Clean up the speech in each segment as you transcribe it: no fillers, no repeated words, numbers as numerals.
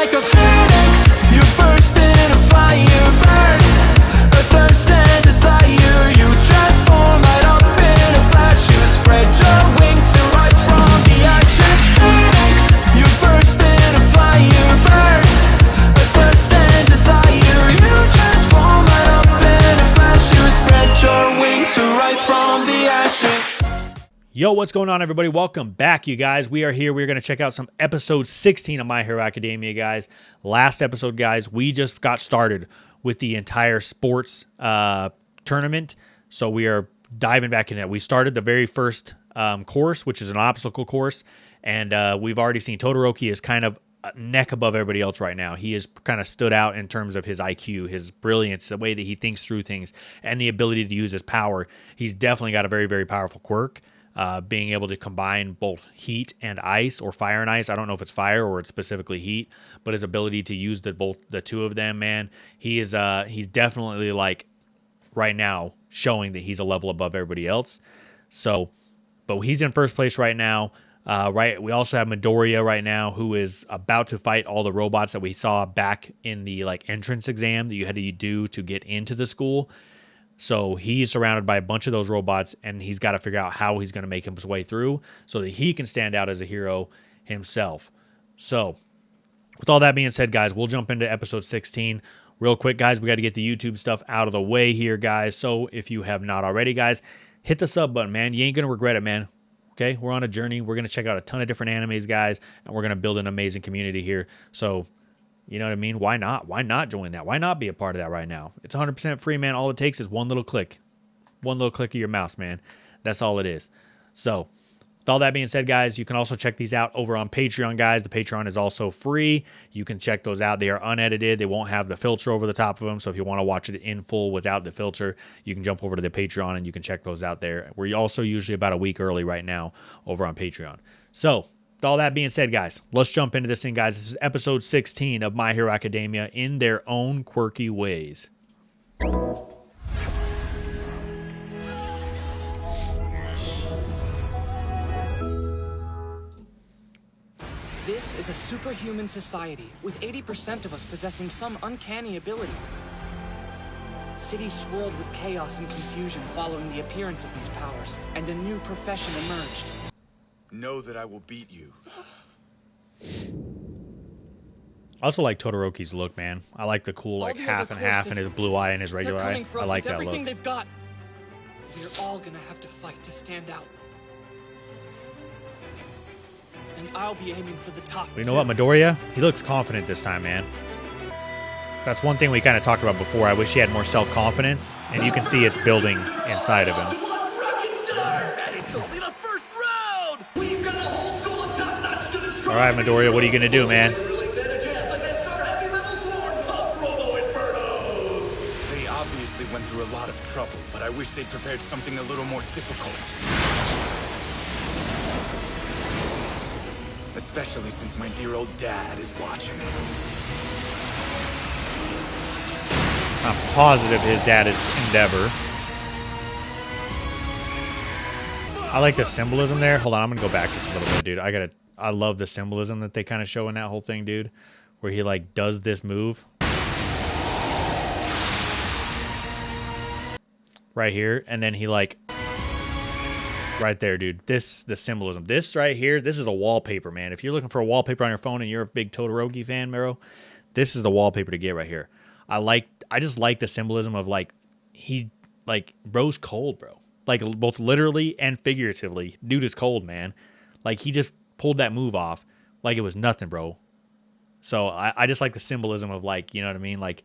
like a phoenix, you burst into fire, burn, a thirst and desire. You transform right up in a flash. You spread your wings and rise from the ashes. Phoenix, you burst into fire, burn, a thirst and desire. You transform right up in a flash. You spread your wings to rise from the ashes. Yo, what's going on, everybody? Welcome back, you guys. We are here. We're going to check out some episode 16 of My Hero Academia, guys. Last episode, guys, we just got started with the entire sports tournament, so we are diving back in it. We started the very first course, which is an obstacle course, and we've already seen Todoroki is kind of a neck above everybody else right now. He has kind of stood out in terms of his IQ, his brilliance, the way that he thinks through things, and the ability to use his power. He's definitely got a very, very powerful quirk. Being able to combine both heat and ice, or fire and ice. I don't know if it's fire or it's specifically heat, but his ability to use the two of them, man, he's definitely, like, right now showing that he's a level above everybody else. So, but he's in first place right now. Right, we also have Midoriya right now, who is about to fight all the robots that we saw back in the entrance exam that you had to do to get into the school. So he's surrounded by a bunch of those robots, and he's got to figure out how he's going to make his way through so that he can stand out as a hero himself. So with all that being said, guys, we'll jump into episode 16 real quick, guys. We got to get the YouTube stuff out of the way here, guys. So if you have not already, guys, hit the sub button, man. You ain't going to regret it, man. Okay, we're on a journey. We're going to check out a ton of different animes, guys, and we're going to build an amazing community here. So, you know what I mean? Why not? Why not join that? Why not be a part of that right now? It's 100% free, man. All it takes is one little click. One little click of your mouse, man. That's all it is. So, with all that being said, guys, you can also check these out over on Patreon, guys. The Patreon is also free. You can check those out. They are unedited. They won't have the filter over the top of them. So if you want to watch it in full without the filter, you can jump over to the Patreon and you can check those out there. We're also usually about a week early right now over on Patreon. So, with all that being said, guys, let's jump into this thing, guys. This is episode 16 of My Hero Academia in their own quirky ways. This is a superhuman society, with 80% of us possessing some uncanny ability. Cities swirled with chaos and confusion following the appearance of these powers, and a new profession emerged. Know that I will beat you. I also like Todoroki's look, man. I like the cool, like, half and half in his blue eye and his regular eye. I like that look. They've got. We're all gonna have to fight to stand out. And I'll be aiming for the top. But you know what, Midoriya? He looks confident this time, man. That's one thing we kind of talked about before. I wish he had more self-confidence, and you can see it's building inside of him. All right, Midoriya, what are you going to do, man? They obviously went through a lot of trouble, but I wish they'd prepared something a little more difficult. Especially since my dear old dad is watching. I'm positive his dad is Endeavor. I like the symbolism there. Hold on, I'm going to go back just a little bit, dude. I love the symbolism that they kind of show in that whole thing, dude. Where he, like, does this move. Right here. And then he, like... Right there, dude. The symbolism. This right here, this is a wallpaper, man. If you're looking for a wallpaper on your phone and you're a big Todoroki fan, bro, this is the wallpaper to get right here. I just like the symbolism of, like, he, like, bro's cold, bro. Like, both literally and figuratively. Dude is cold, man. Like, he just pulled that move off like it was nothing, bro. So I just like the symbolism of, like, you know what I mean? Like,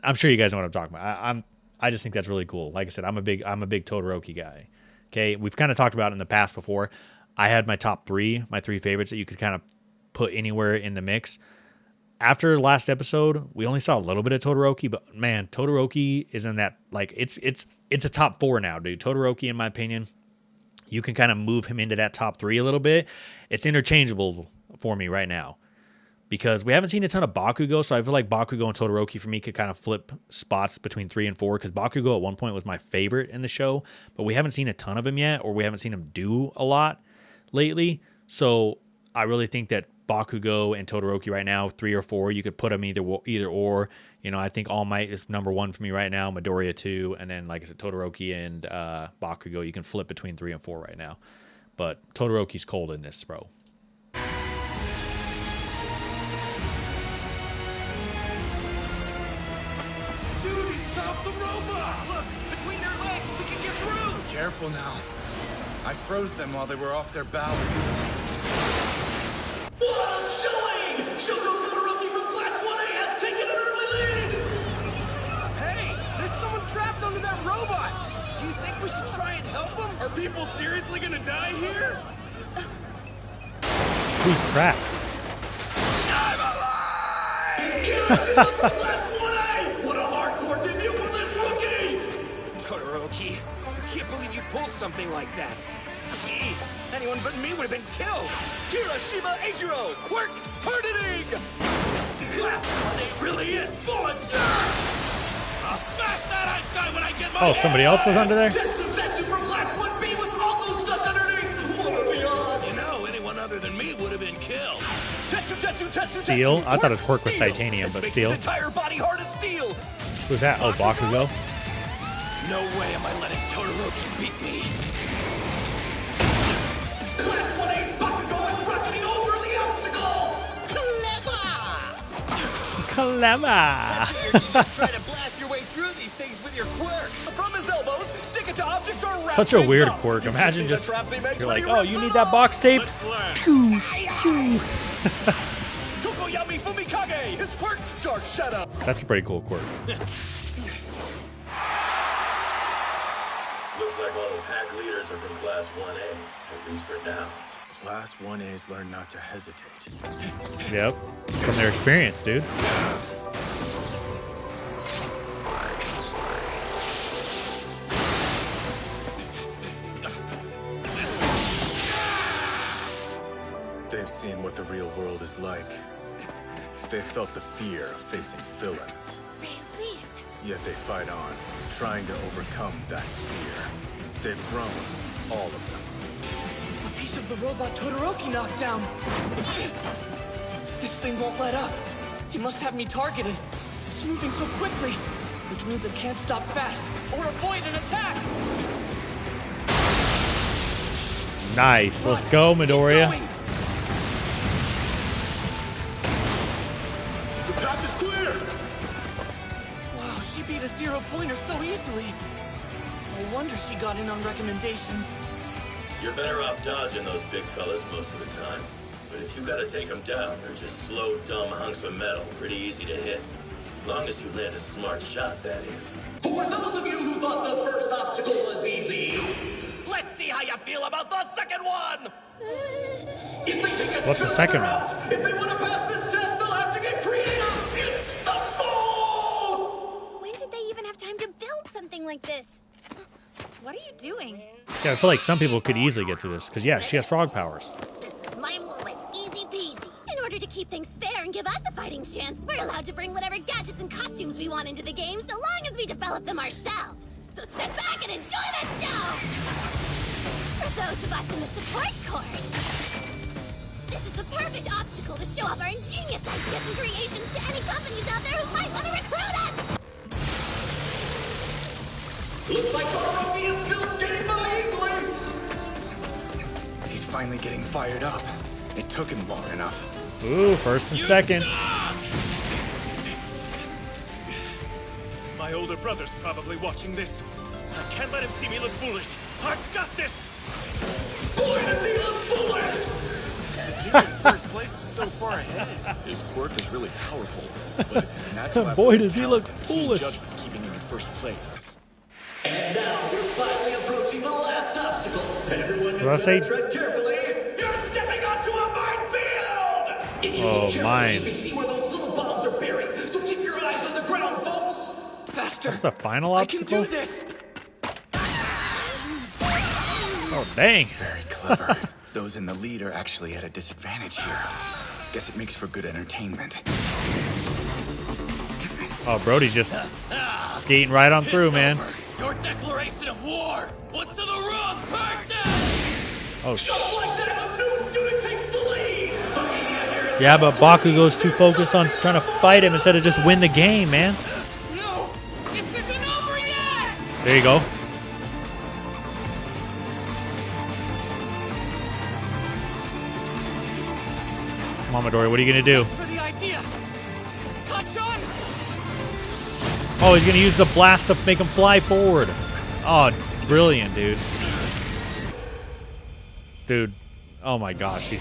I'm sure you guys know what I'm talking about. I just think that's really cool. Like I said, I'm a big Todoroki guy. Okay, we've kind of talked about it in the past before. I had my top three, my three favorites that you could kind of put anywhere in the mix. After last episode, we only saw a little bit of Todoroki, but man, Todoroki is in that, like, it's a top four now, dude. Todoroki, in my opinion, you can kind of move him into that top three a little bit. It's interchangeable for me right now because we haven't seen a ton of Bakugo, so I feel like Bakugo and Todoroki for me could kind of flip spots between 3 and 4 because Bakugo at one point was my favorite in the show, but we haven't seen a ton of him yet, or we haven't seen him do a lot lately. So I really think that Bakugo and Todoroki right now, 3 or 4. You could put them either or. You know, I think All Might is number 1 for me right now. Midoriya 2, and then like I said, Todoroki and Bakugo. You can flip between 3 and 4 right now. But Todoroki's cold in this, bro. Dude, he stopped the robot! Look, between their legs, we can get through! Careful now. I froze them while they were off their balance. What a showing! Shoko Todoroki from Class 1A has taken an early lead! Hey, there's someone trapped under that robot! Do you think we should try and help them? Are people seriously gonna die here? Who's trapped? I'm alive! Kirishima from Class 1A! What a hardcore debut for this rookie! Todoroki, I can't believe you pulled something like that. Jeez, anyone but me would have been killed. Kirishima Eiichiro, quirk pardoning! Class 1A really is full of jerk! I'll smash that ice guy when I get my Somebody else was under there? Jetsu from Class 1B was also stuck underneath! What are the odds? You know, anyone other than me would have been killed. Jetsu, Steel? I thought his quirk was Steel. titanium, This but makes steel. his entire body hard as steel! Who's that? Oh, Bakugo. No way am I letting Todoroki beat me. Class 1A's Bakugo is rocketing over the obstacle! Clever. You're just trying to blast your way through these things with your quirk. From his elbows, stick it to objects or wrap Such a things weird up. quirk. You should Imagine see the just traps he makes you're when like, he oh, rips you it need that off. box tape. Tokoyami Fumikage, his quirk, Dark Shadow. That's a pretty cool quirk. Looks like all the pack leaders are from Class 1A, at least for now. Class 1A's learn not to hesitate. Yep. From their experience, dude. They've seen what the real world is like. They've felt the fear of facing villains. Release. Yet they fight on, trying to overcome that fear. They've grown, all of them. A piece of the robot Todoroki knocked down. This thing won't let up. He must have me targeted. It's moving so quickly, which means it can't stop fast or avoid an attack. Nice. Let's go, Keep Midoriya. going. The path is clear. Wow, she beat a 0-pointer so easily. No wonder she got in on recommendations. You're better off dodging those big fellas most of the time. But if you gotta take them down, they're just slow, dumb hunks of metal, pretty easy to hit. Long as you land a smart shot, that is. For those of you who thought the first obstacle was easy, let's see how you feel about the second one. If they take a What's the step second route, one? if they want to pass this test, they'll have to get creative. It's the fall. When did they even have time to build something like this? What are you doing? Yeah, I feel like some people could easily get through this because yeah, she has frog powers. This is my moment. Easy peasy. In order to keep things fair and give us a fighting chance, we're allowed to bring whatever gadgets and costumes we want into the game so long as we develop them ourselves. So sit back and enjoy the show! For those of us in the support course, this is the perfect obstacle to show off our ingenious ideas and creations to any companies out there who might want to recruit us! Looks like Todoroki is still skating by easily. He's finally getting fired up. It took him long enough. Ooh, first and second. My older brother's probably watching this. I can't let him see me look foolish. I've got this! Boy, does he look foolish. The dude in first place is so far ahead. His quirk is really powerful, but it's his natural Boy, athletic does he look talent and keen foolish. judgment keeping him in first place. And now we're finally approaching the last obstacle. Everyone Did I say- tread carefully. You're stepping onto a minefield. If you Oh, look carefully, you mines. can see where those little bombs are buried. So keep your eyes on the ground, folks. Faster. That's the final I can obstacle? do this. Oh, dang. Very clever. Those in the lead are actually at a disadvantage here. Guess it makes for good entertainment. Oh, Brody's just skating right on through, man. Your declaration of war was to the wrong person. Oh, Just like that, a new student takes the lead. The media here Yeah, but Bakugo's too focused on trying to fight him instead of just win the game, man. No! This isn't over yet! There you go. Come on, Midoriya, what are you going to do? For the idea! Touch-on! Oh, he's going to use the blast to make him fly forward. Oh, brilliant, dude. Dude. Oh, my gosh.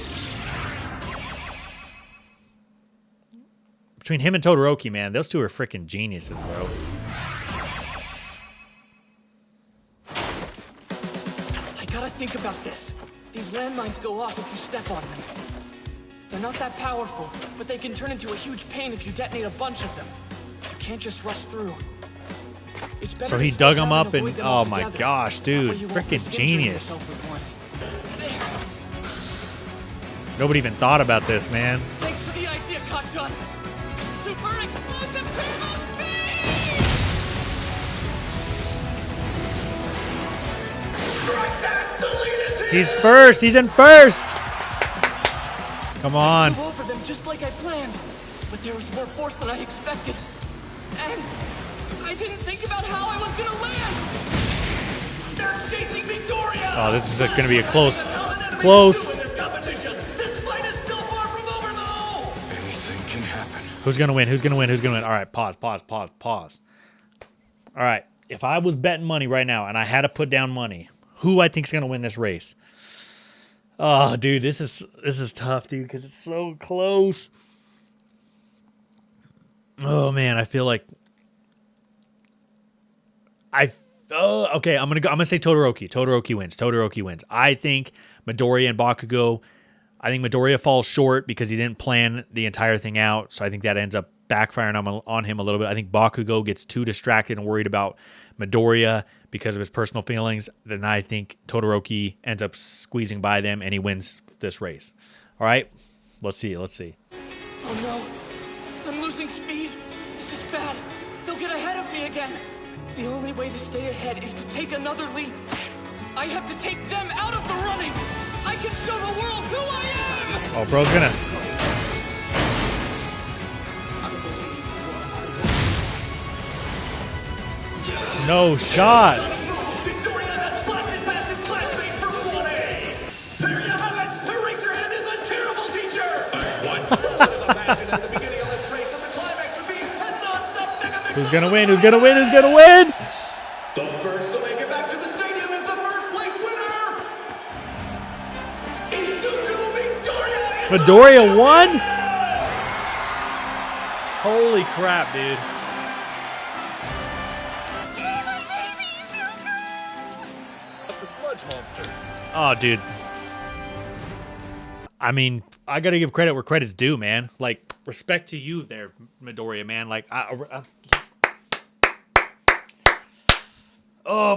Between him and Todoroki, man, those two are freaking geniuses, bro. I gotta think about this. These landmines go off if you step on them. They're not that powerful, but they can turn into a huge pain if you detonate a bunch of them. You can't just rush through. It's better So to he slow dug down him up and, avoid them oh my altogether. gosh, That dude, way you won't freaking risk injuring genius. yourself with one. Nobody even thought about this, man. Thanks for the idea, Kacchan! Super explosive turbo speed! He's first. He's in first. Come on. Flew over them just like I planned, but there was more force than I expected, and I didn't think about how I was gonna land. They're chasing Midoriya! Oh, this is going to be a close. This fight is still far from over, though! Anything can happen. Who's going to win? Who's going to win? Who's going to win? All right, pause. All right, if I was betting money right now and I had to put down money, who I think is going to win this race? Oh, dude, this is tough, dude, because it's so close. Oh man, I feel like okay, I'm gonna say Todoroki. Todoroki wins. I think Midoriya and Bakugo. I think Midoriya falls short because he didn't plan the entire thing out. So I think that ends up backfiring on him a little bit. I think Bakugo gets too distracted and worried about Midoriya because of his personal feelings. Then I think Todoroki ends up squeezing by them and he wins this race. All right, let's see. Oh no, I'm losing speed. This is bad. They'll get ahead of me again. The only way to stay ahead is to take another leap. I have to take them out of the running. I can show the world who I am. Oh, bro's gonna. No shot. Midoriya has blasted past his classmates for 1A! There you have it! Eraserhead is a terrible teacher! What? Who would have imagined at the beginning of this race that the climax would be a non-stop Mega Mix? Who's gonna win? Who's gonna win? The first to make it back to the stadium is the first place winner! Izuku Midoriya is Midoriya won? Holy crap, dude. the sludge monster. Oh, dude. I mean, I gotta give credit where credit's due, man. Like, respect to you there, Midoriya, man. Like, oh,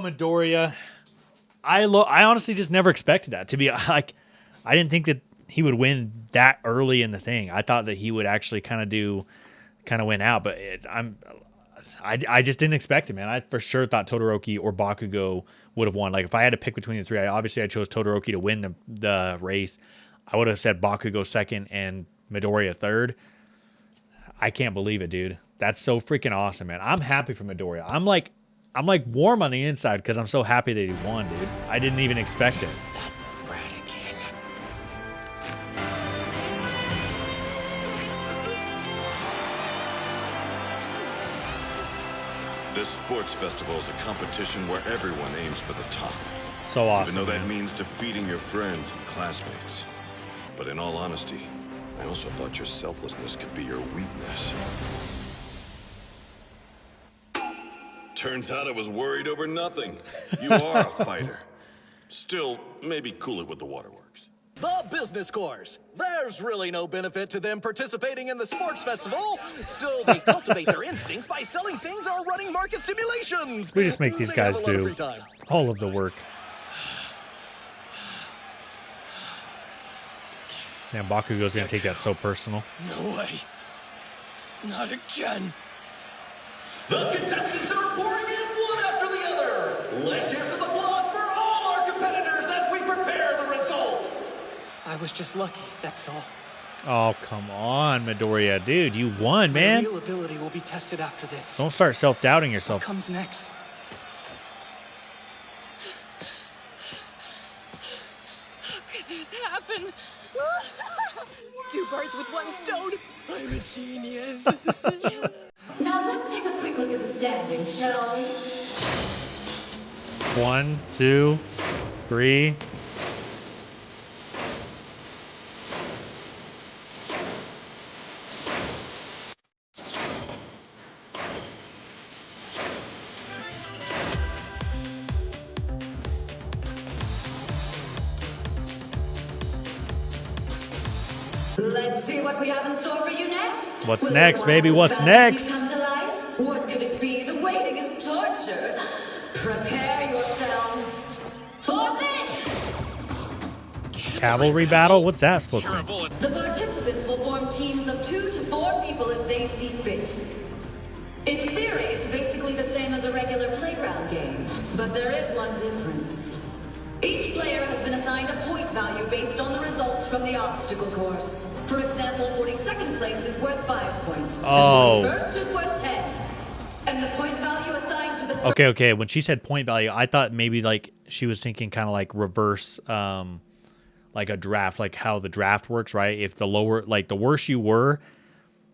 Midoriya. I honestly just never expected that to be like. I didn't think that he would win that early in the thing. I thought that he would actually kind of win out, but I just didn't expect it, man. I for sure thought Todoroki or Bakugo would have won. Like, if I had to pick between the three, I chose Todoroki to win the race. I would have said Bakugo second and Midoriya third. I can't believe it, dude. That's so freaking awesome, man. I'm happy for Midoriya. I'm like warm on the inside because I'm so happy that he won, dude. I didn't even expect it. This sports festival is a competition where everyone aims for the top. So awesome, Even though that man. means defeating your friends and classmates. But in all honesty, I also thought your selflessness could be your weakness. Turns out I was worried over nothing. You are a fighter. Still, maybe cool it with the waterworks. The business course. There's really no benefit to them participating in the sports festival, so they cultivate their instincts by selling things or running market simulations. We just make these They have guys a lot of do free time. all of the work. Man, Bakugo's gonna take that so personal. No way. Not again. The contestants are pouring in one after the other. Let's hear some applause for all our competitors as we prepare the results. I was just lucky, that's all. Oh, come on, Midoriya. Dude, you won, My man. real ability will be tested after this. Don't start self-doubting What yourself. comes next? How could this happen? Two birds with one stone. I'm a genius. Now let's take a quick look at the standings, shall we? 1, 2, 3. Let's see what we have in store for you next. What's Will next, your baby? wildest What's fantasies next? Come to life? What could it be? The waiting is torture. Prepare yourselves for this. Cavalry battle? What's that supposed to mean? The participants will form teams of 2 to 4 people as they see fit. In theory, it's basically the same as a regular playground game, but there is one difference. Each player has been assigned a point value based on the results from the obstacle course. For example, 42nd place is worth 5 points. Oh. And 41st is worth 10. And the point value assigned to the Okay. When she said point value, I thought maybe like she was thinking kind of like reverse, like a draft, like how the draft works, right? If the lower, like the worse you were,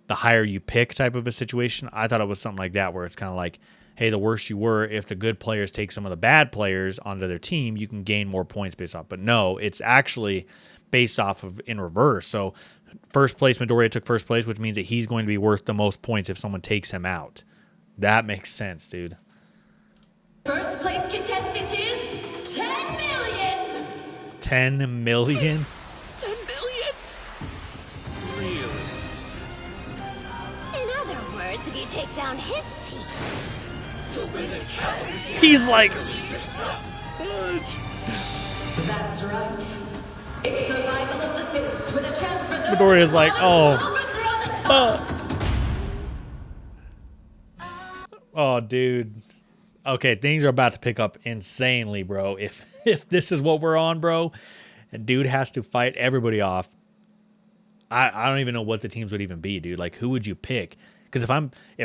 the higher you pick type of a situation. I thought it was something like that where it's kind of like, hey, the worse you were, if the good players take some of the bad players onto their team, you can gain more points based off. But no, it's actually based off of in reverse. So first place, Midoriya took first place, which means that he's going to be worth the most points if someone takes him out. That makes sense, dude. first place contestant is 10 million. 10 million? 10 million? Really? In other words, if you take down his team, He's like, That's right. It's survival of the fittest with a chance for those Midoriya's like, to oh. overthrow the top. Oh, dude. Okay, things are about to pick up insanely, bro. If this is what we're on, bro, and dude has to fight everybody off. I don't even know what the teams would even be, dude. Like, who would you pick? Because if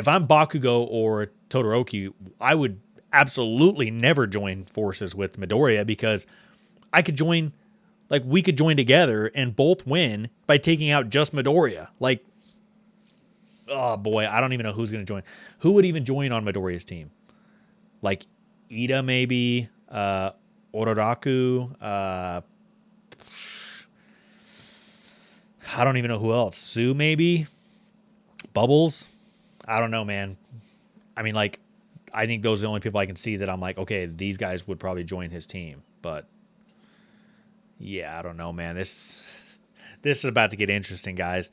I'm Bakugo or Todoroki, I would absolutely never join forces with Midoriya because I could join, like, we could join together and both win by taking out just Midoriya. Like, oh boy, I don't even know who's gonna join. Who would even join on Midoriya's team? Like Ida, maybe, Ororaku, I don't even know who else. Sue, maybe? Bubbles? I don't know, man. I mean, like, I think those are the only people I can see that I'm like, okay, these guys would probably join his team. But, yeah, I don't know, man. This is about to get interesting, guys.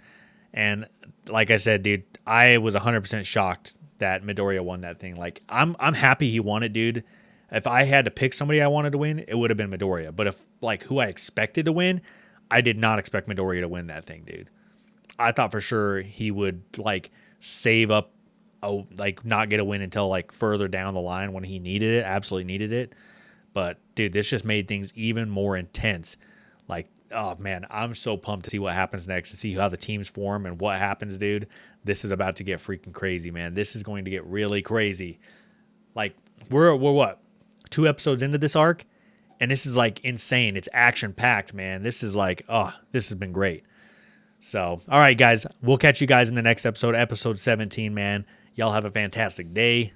And like I said, dude, I was 100% shocked that Midoriya won that thing. Like, I'm happy he won it, dude. If I had to pick somebody I wanted to win, it would have been Midoriya. But if, like, who I expected to win, I did not expect Midoriya to win that thing, dude. I thought for sure he would, like, save up, like, not get a win until, like, further down the line when he needed it, absolutely needed it. But, dude, this just made things even more intense. Like, oh, man, I'm so pumped to see what happens next, to see how the teams form and what happens, dude. This is about to get freaking crazy, man. This is going to get really crazy. Like, we're what? 2 episodes into this arc? And this is, like, insane. It's action-packed, man. This is like, oh, this has been great. So, all right, guys. We'll catch you guys in the next episode, episode 17, man. Y'all have a fantastic day.